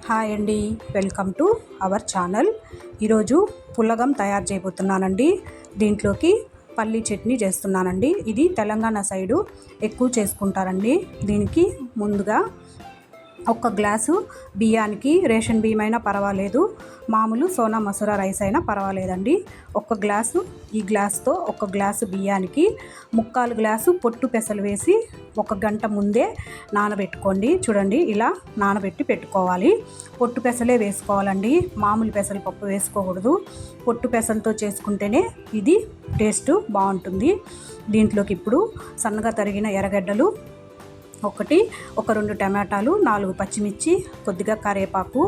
Hi అండి, welcome to our channel. ఈరోజు పులగం తయారు చేయబోతున్నానండి. దీంట్లోకి పల్లీ చట్నీ చేస్తున్నానండి. ఇది తెలంగాణ సైడు ఎక్కువ చేసుకుంటారండి. దీనికి ముందుగా ఒక గ్లాసు బియ్యానికి, రేషన్ బియ్యం అయినా పర్వాలేదు, మామూలు సోనా మసూరా రైస్ అయినా పర్వాలేదండి. ఈ గ్లాస్తో ఒక గ్లాసు బియ్యానికి 3/4 గ్లాసు పొట్టు పెసలు వేసి 1 గంట ముందే నానబెట్టుకోండి. చూడండి, ఇలా నానబెట్టి పెట్టుకోవాలి. పొట్టు పెసలే వేసుకోవాలండి, మామూలు పెసలు పప్పు వేసుకోకూడదు. పొట్టు పెసలతో చేసుకుంటేనే ఇది టేస్ట్ బాగుంటుంది. దీంట్లోకి ఇప్పుడు సన్నగా తరిగిన ఎర్రగడ్డలు ఒక 2 టమాటాలు, 4 పచ్చిమిర్చి, కొద్దిగా కరివేపాకు,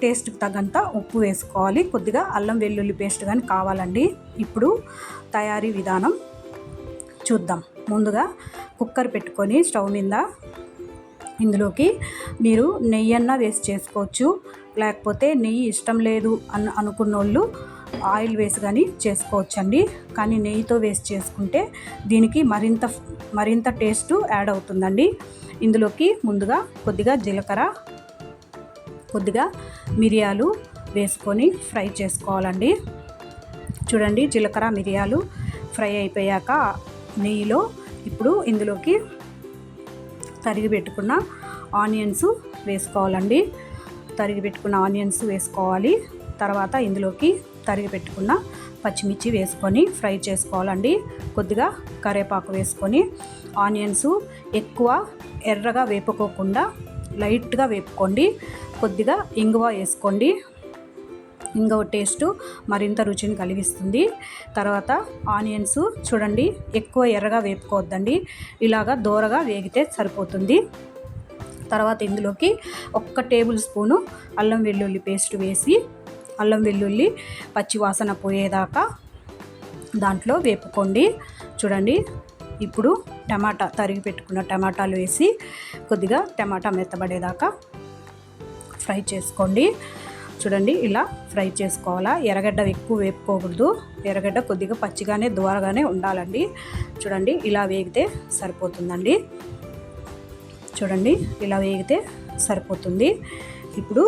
టేస్ట్కి తగ్గంత ఉప్పు వేసుకోవాలి. కొద్దిగా అల్లం వెల్లుల్లి పేస్ట్ కానీ కావాలండి. ఇప్పుడు తయారీ విధానం చూద్దాం. ముందుగా కుక్కర్ పెట్టుకొని స్టవ్ మీద ఇందులోకి మీరు నెయ్యి అన్నా వేసి చేసుకోవచ్చు, లేకపోతే నెయ్యి ఇష్టం లేదు అనుకున్నోళ్ళు ఆయిల్ వేసి కానీ చేసుకోవచ్చండి. కానీ నెయ్యితో వేసి చేసుకుంటే దీనికి మరింత టేస్ట్ యాడ్ అవుతుందండి. ఇందులోకి ముందుగా కొద్దిగా జీలకర్ర, కొద్దిగా మిరియాలు వేసుకొని ఫ్రై చేసుకోవాలండి. చూడండి, జీలకర్ర మిరియాలు ఫ్రై అయిపోయాక నెయ్యిలో ఇప్పుడు ఇందులోకి తరిగి పెట్టుకున్న ఆనియన్స్ వేసుకోవాలండి. తరిగి పెట్టుకున్న ఆనియన్స్ వేసుకోవాలి. తర్వాత ఇందులోకి తరిగి పెట్టుకున్న పచ్చిమిర్చి వేసుకొని ఫ్రై చేసుకోవాలండి. కొద్దిగా కరివేపాకు వేసుకొని ఆనియన్స్ ఎక్కువ ఎర్రగా వేపుకోకుండా లైట్గా వేపుకోండి. కొద్దిగా ఇంగువ వేసుకోండి. ఇంగువ టేస్ట్ మరింత రుచిని కలిగిస్తుంది. తర్వాత ఆనియన్స్ చూడండి, ఎక్కువ ఎర్రగా వేపుకోవద్దండి, ఇలాగా దోరగా వేగితే సరిపోతుంది. తర్వాత ఇందులోకి 1 టేబుల్ స్పూను అల్లం వెల్లుల్లి పేస్ట్ వేసి అల్లం వెల్లుల్లి పచ్చి వాసన పోయేదాకా దాంట్లో వేపుకోండి. చూడండి, ఇప్పుడు తరిగి పెట్టుకున్న టమాటాలు వేసి కొద్దిగా టమాటా మెత్తబడేదాకా ఫ్రై చేసుకోండి. చూడండి, ఇలా ఫ్రై చేసుకోవాలా. ఎర్రగడ్డ ఎక్కువ వేపుకోకూడదు, ఎర్రగడ్డ కొద్దిగా పచ్చిగానే దూరగానే ఉండాలండి. చూడండి, ఇలా వేగితే సరిపోతుందండి. చూడండి, ఇలా వేగితే సరిపోతుంది. ఇప్పుడు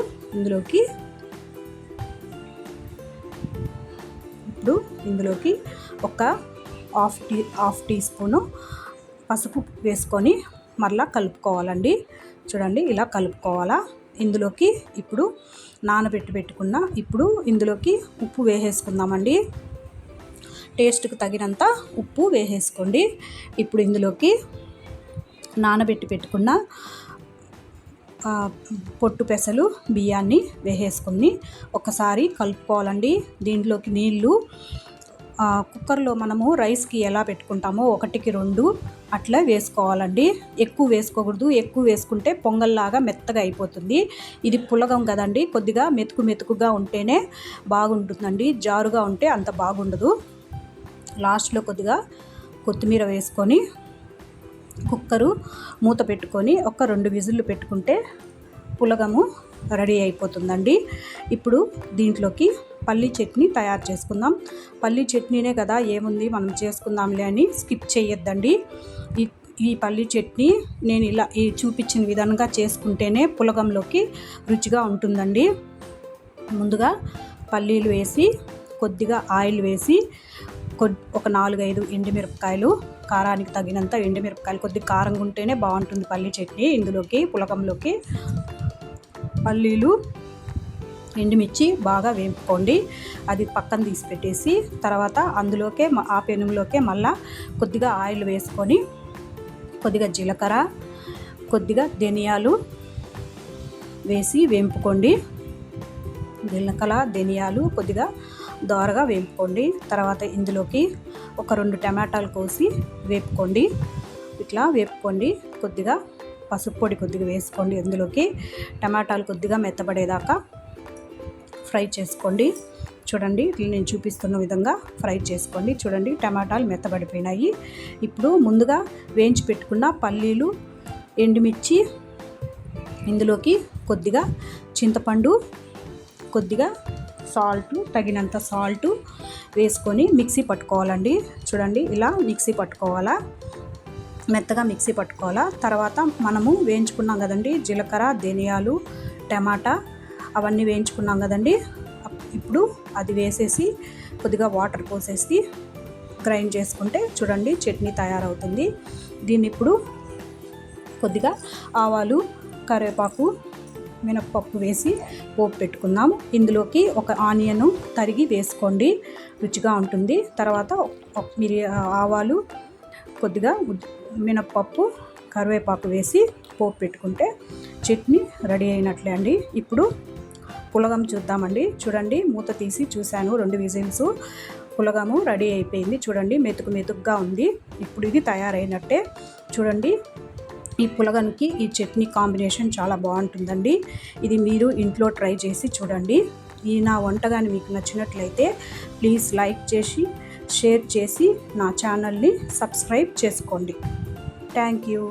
ఇందులోకి ఒక హాఫ్ టీ స్పూను పసుపు వేసుకొని మరలా కలుపుకోవాలండి. చూడండి, ఇలా కలుపుకోవాలా. ఇందులోకి ఇప్పుడు ఇందులోకి ఉప్పు వేసేసుకుందామండి. టేస్ట్కి తగినంత ఉప్పు వేసేసుకోండి. ఇప్పుడు ఇందులోకి నానబెట్టి పెట్టుకున్న పొట్టు పెసలు బియ్యాన్ని వేసేసుకొని ఒకసారి కలుపుకోవాలండి. దీంట్లోకి నీళ్ళు కుక్కర్లో మనము రైస్కి ఎలా పెట్టుకుంటామో 1కి 2 అట్లా వేసుకోవాలండి. ఎక్కువ వేసుకోకూడదు, ఎక్కువ వేసుకుంటే పొంగల్లాగా మెత్తగా అయిపోతుంది. ఇది పులగం కదండి, కొద్దిగా మెతుకుగా ఉంటేనే బాగుంటుందండి, జారుగా ఉంటే అంత బాగుండదు. లాస్ట్లో కొద్దిగా కొత్తిమీర వేసుకొని కుక్కరు మూత పెట్టుకొని ఒక 2 విజిల్లు పెట్టుకుంటే పులగము రెడీ అయిపోతుందండి. ఇప్పుడు దీంట్లోకి పల్లీ చట్నీ తయారు చేసుకుందాం. పల్లీ చట్నీనే కదా, ఏముంది మనం చేసుకుందాంలే అని స్కిప్ చేయొద్దండి. ఈ పల్లీ చట్నీ నేను ఇలా చూపించిన విధంగా చేసుకుంటేనే పులగంలోకి రుచిగా ఉంటుందండి. ముందుగా పల్లీలు వేసి కొద్దిగా ఆయిల్ వేసి ఒక 4-5 ఎండుమిరపకాయలు, కారానికి తగినంత ఎండుమిరపకాయలు, కొద్దిగా కారంగా ఉంటేనే బాగుంటుంది పల్లీ చట్నీ. ఇందులోకి పులగంలోకి పల్లీలు, ఎండుమిర్చి బాగా వేపుకోండి. అది పక్కన తీసి పెట్టేసి తర్వాత అందులోకే ఆ పెనంలోకే మళ్ళా కొద్దిగా ఆయిల్ వేసుకొని కొద్దిగా జీలకర్ర, కొద్దిగా ధనియాలు వేసి వేపుకోండి. జీలకర్ర ధనియాలు కొద్దిగా దోరగా వేపుకోండి. తర్వాత ఇందులోకి ఒక 2 టమాటాలు కోసి వేపుకోండి. ఇట్లా వేపుకోండి. కొద్దిగా పసుపు పొడి కొద్దిగా వేసుకోండి. ఇందులోకి టమాటాలు కొద్దిగా మెత్తబడేదాకా ఫ్రై చేసుకోండి. చూడండి, ఇట్లా నేను చూపిస్తున్న విధంగా ఫ్రై చేసుకోండి. చూడండి, టమాటాలు మెత్తబడిపోయినాయి. ఇప్పుడు ముందుగా వేయించి పెట్టుకున్న పల్లీలు, ఎండుమిర్చి, ఇందులోకి కొద్దిగా చింతపండు, కొద్దిగా తగినంత సాల్టు వేసుకొని మిక్సీ పట్టుకోవాలండి. చూడండి, ఇలా మిక్సీ పట్టుకోవాలా. మెత్తగా మిక్సీ పట్టుకోవాలా. తర్వాత మనము వేయించుకున్నాం కదండి జీలకర్ర ధనియాలు టమాటా అవన్నీ వేయించుకున్నాం కదండి. ఇప్పుడు అది వేసేసి కొద్దిగా వాటర్ పోసేసి గ్రైండ్ చేసుకుంటే చూడండి చట్నీ తయారవుతుంది. దీన్ని ఇప్పుడు కొద్దిగా ఆవాలు, కరివేపాకు, మినప్పప్పు వేసి పోపు పెట్టుకుందాం. ఇందులోకి ఒక ఆనియన్ తరిగి వేసుకోండి, రుచిగా ఉంటుంది. తర్వాత ఆవాలు, కొద్దిగా మినప్పప్పు, కరివేపాకు వేసి పోపు పెట్టుకుంటే చట్నీ రెడీ అయినట్లే అండి. ఇప్పుడు పులగం చూద్దామండి. చూడండి మూత తీసి చూశాను, 2 విజిల్స్. పులగము రెడీ అయిపోయింది. చూడండి మెతుకుగా ఉంది. ఇప్పుడు ఇది తయారైనట్టే. చూడండి ఈ పులగనికి ఈ చట్నీ కాంబినేషన్ చాలా బాగుంటుందండి. ఇది మీరు ఇంట్లో ట్రై చేసి చూడండి. ఈ నా వంటకాన్ని మీకు నచ్చినట్లయితే ప్లీజ్ లైక్ చేసి, షేర్ చేసి నా ఛానల్ని సబ్స్క్రైబ్ చేసుకోండి. Thank you.